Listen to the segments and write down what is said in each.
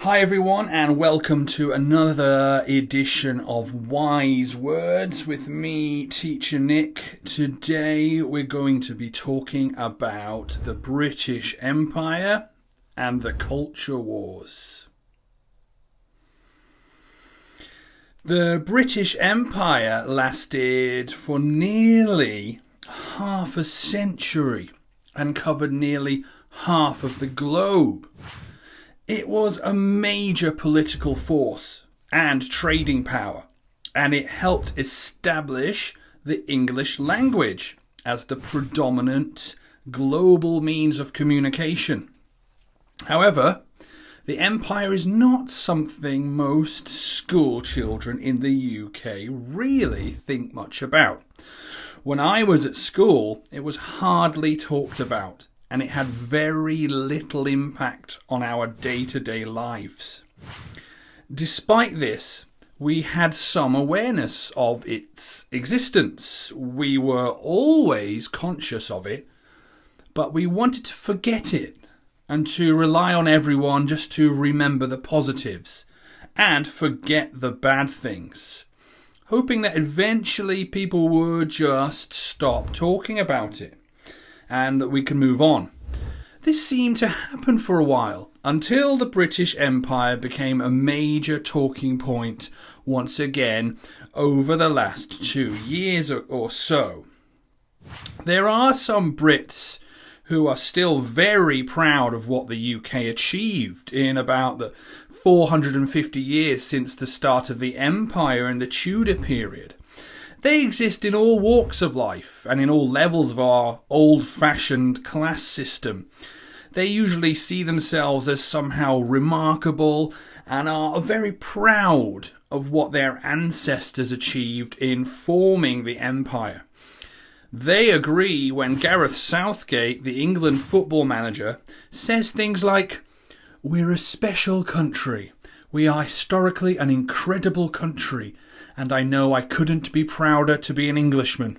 Hi everyone, and welcome to another edition of Wise Words with me, Teacher Nick. Today we're going to be talking about the British Empire and the culture wars. The British Empire lasted for nearly half a century and covered nearly half of the globe. It was a major political force and trading power, and it helped establish the English language as the predominant global means of communication. However, the empire is not something most school children in the UK really think much about. When I was at school, it was hardly talked about, and it had very little impact on our day-to-day lives. Despite this, we had some awareness of its existence. We were always conscious of it, but we wanted to forget it and to rely on everyone just to remember the positives and forget the bad things, hoping that eventually people would just stop talking about it and that we can move on. This seemed to happen for a while, until the British Empire became a major talking point once again over the last 2 years or so. There are some Brits who are still very proud of what the UK achieved in about the 450 years since the start of the Empire in the Tudor period. They exist in all walks of life and in all levels of our old-fashioned class system. They usually see themselves as somehow remarkable and are very proud of what their ancestors achieved in forming the empire. They agree when Gareth Southgate, the England football manager, says things like, "We're a special country. We are historically an incredible country, and I know I couldn't be prouder to be an Englishman."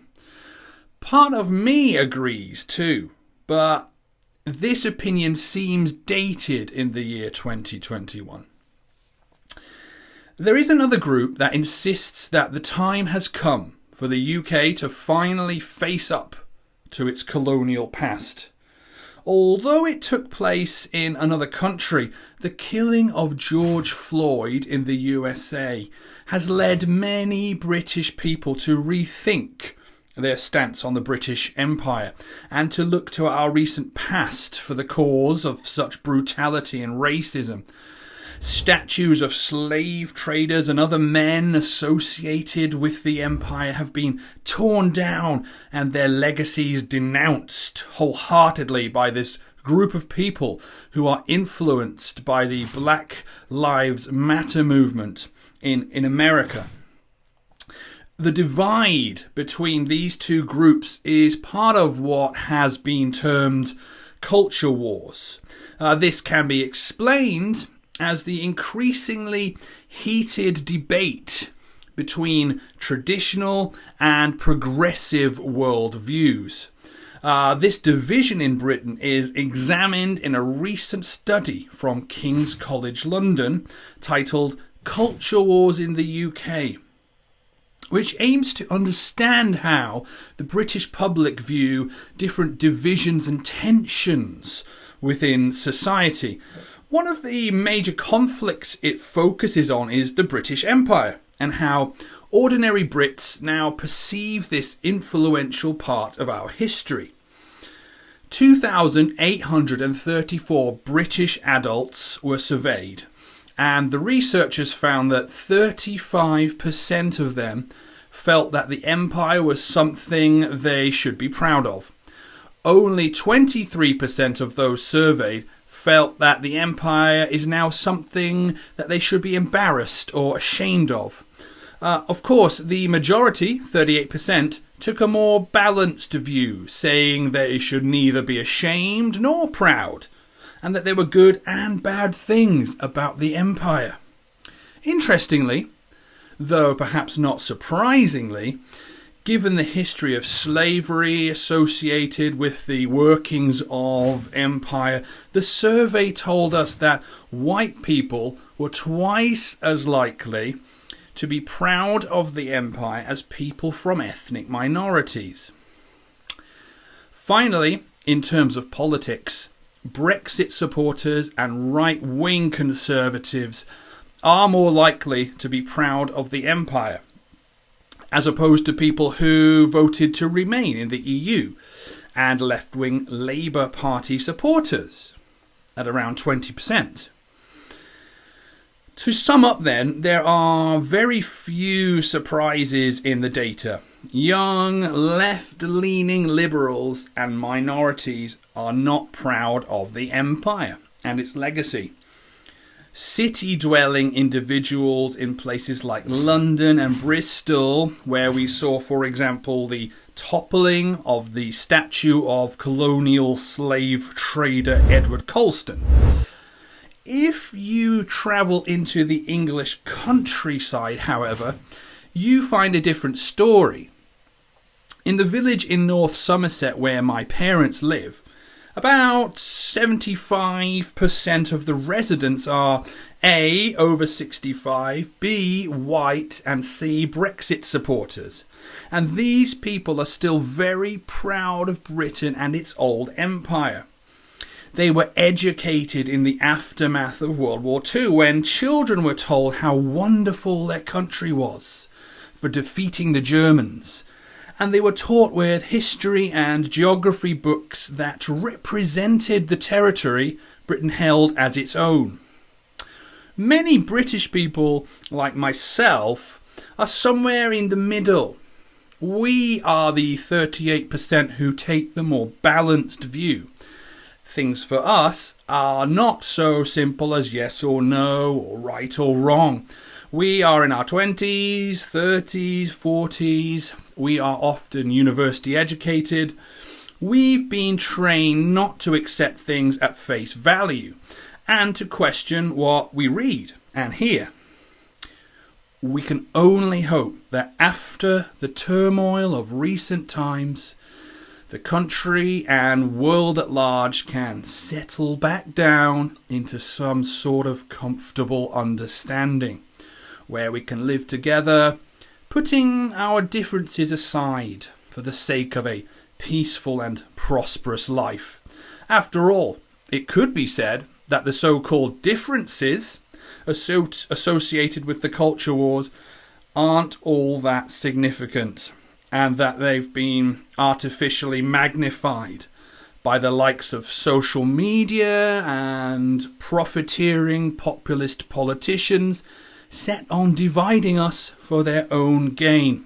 Part of me agrees too, but this opinion seems dated in the year 2021. There is another group that insists that the time has come for the UK to finally face up to its colonial past. Although it took place in another country, the killing of George Floyd in the USA has led many British people to rethink their stance on the British Empire and to look to our recent past for the cause of such brutality and racism. Statues of slave traders and other men associated with the empire have been torn down and their legacies denounced wholeheartedly by this group of people who are influenced by the Black Lives Matter movement in America. The divide between these two groups is part of what has been termed culture wars. This can be explained as the increasingly heated debate between traditional and progressive worldviews. This division in Britain is examined in a recent study from King's College London titled "Culture Wars in the UK", which aims to understand how the British public view different divisions and tensions within society. One of the major conflicts it focuses on is the British Empire and how ordinary Brits now perceive this influential part of our history. 2,834 British adults were surveyed, and the researchers found that 35% of them felt that the empire was something they should be proud of. Only 23% of those surveyed felt that the empire is now something that they should be embarrassed or ashamed of. Of course, the majority, 38%, took a more balanced view, saying they should neither be ashamed nor proud, and that there were good and bad things about the empire. Interestingly, though perhaps not surprisingly, given the history of slavery associated with the workings of empire, the survey told us that white people were twice as likely to be proud of the empire as people from ethnic minorities. Finally, in terms of politics, Brexit supporters and right-wing conservatives are more likely to be proud of the empire, as opposed to people who voted to remain in the EU and left-wing Labour Party supporters at around 20%. To sum up then, there are very few surprises in the data. Young, left-leaning liberals and minorities are not proud of the empire and its legacy. City-dwelling individuals in places like London and Bristol, where we saw, for example, the toppling of the statue of colonial slave trader Edward Colston. If you travel into the English countryside, however, you find a different story. In the village in North Somerset where my parents live, about 75% of the residents are A, over 65, B, white, and C, Brexit supporters. And these people are still very proud of Britain and its old empire. They were educated in the aftermath of World War II when children were told how wonderful their country was for defeating the Germans. And they were taught with history and geography books that represented the territory Britain held as its own. Many British people, like myself, are somewhere in the middle. We are the 38% who take the more balanced view. Things for us are not so simple as yes or no, or right or wrong. We are in our 20s, 30s, 40s. We are often university educated. We've been trained not to accept things at face value and to question what we read and hear. We can only hope that after the turmoil of recent times, the country and world at large can settle back down into some sort of comfortable understanding, where we can live together, putting our differences aside for the sake of a peaceful and prosperous life. After all, it could be said that the so-called differences associated with the culture wars aren't all that significant, and that they've been artificially magnified by the likes of social media and profiteering populist politicians set on dividing us for their own gain.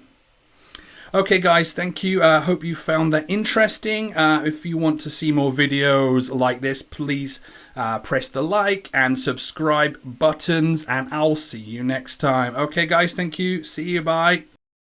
Okay guys, thank you. I hope you found that interesting. If you want to see more videos like this, please press the like and subscribe buttons, and I'll see you next time. Okay guys, thank you. See you, bye.